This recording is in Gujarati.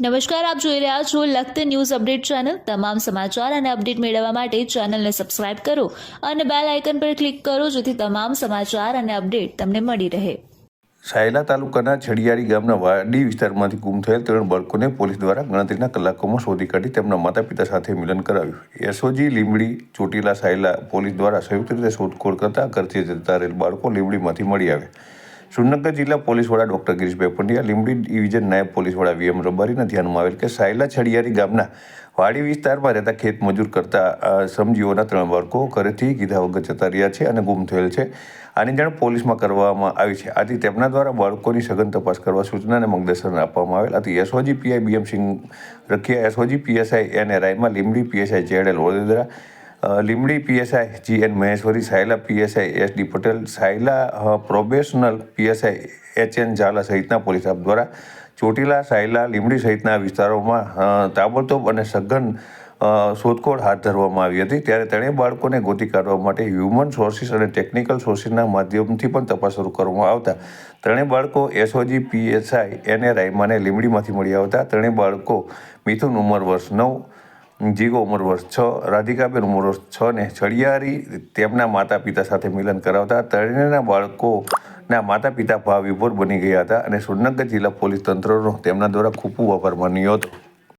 નમસ્કાર, આપ જોઈ રહ્યા છો લખત ન્યૂઝ અપડેટ ચેનલ। તમામ સમાચાર અને અપડેટ મેળવવા માટે ચેનલને સબસ્ક્રાઇબ કરો અને બેલ આઇકન પર ક્લિક કરો જેથી તમામ સમાચાર અને અપડેટ તમને મળી રહે। સાયલા તાલુકાના છડિયારી ગામના વાડી વિસ્તારમાંથી ગુમ થયેલ 3 બાળકોને પોલીસ દ્વારા ગણતરીના કલાકોમાં શોધી કાઢી તેમના માતા પિતા સાથે મિલન કરાવ્યું। એસઓજી લીંબડી ચોટીલા સાયલા પોલીસ દ્વારા સંયુક્ત રીતે શોધખોળ કરતા ઘરથી જતા રહેલ બાળકો લીંબડીમાંથી મળી આવ્યા। સુરનગર જિલ્લા પોલીસ વડા ડોક્ટર ગિરીશભાઈ પંડ્યા, લીંબડી ડિવિઝન નાયબ પોલીસ વડા વીએમ રબારીના ધ્યાનમાં આવેલ કે સાયલા છડિયારી ગામના વાડી વિસ્તારમાં રહેતા ખેત મજૂર કરતા શ્રમજીવીઓના 3 બાળકો ઘરેથી કીધા વગર જતા રહ્યા છે અને ગુમ થયેલ છે। આની જાણ પોલીસમાં કરવામાં આવી છે। આથી તેમના દ્વારા બાળકોની સઘન તપાસ કરવા સૂચના અને માર્ગદર્શન આપવામાં આવેલ। આથી SOG PI BM Singh Rakhiya, SOG PSI N રાયમાં, Limbdi PSI JL Vadodara, Limbdi PSI GN Maheshwari, Sayla PSI SD Patel, Sayla probational PSI HN Zala સહિતના પોલીસ સ્ટાફ દ્વારા ચોટીલા, સાયલા, લીંબડી સહિતના વિસ્તારોમાં તાબડતોબ અને સઘન શોધખોળ હાથ ધરવામાં આવી હતી। ત્યારે 3 બાળકોને ગોતી કાઢવા માટે હ્યુમન સોર્સિસ અને ટેકનિકલ સોર્સિસના માધ્યમથી પણ તપાસ શરૂ કરવામાં આવતા 3 બાળકો એસઓજી પીએસઆઈ એન રાયમાને લીંબડીમાંથી મળી આવતા 3 બાળકો મિથુન ઉંમર વર્ષ 9, જીગો ઉંમર વર્ષ 6, રાધિકાબેન ઉંમર વર્ષ 6 ને છડિયારી તેમના માતા પિતા સાથે મિલન કરાવતા 3 બાળકોના માતા પિતા ભાવ વિભોર બની ગયા હતા અને સુરનગર જિલ્લા પોલીસ તંત્રનો તેમના દ્વારા ખૂબ આભાર માન્યો હતો।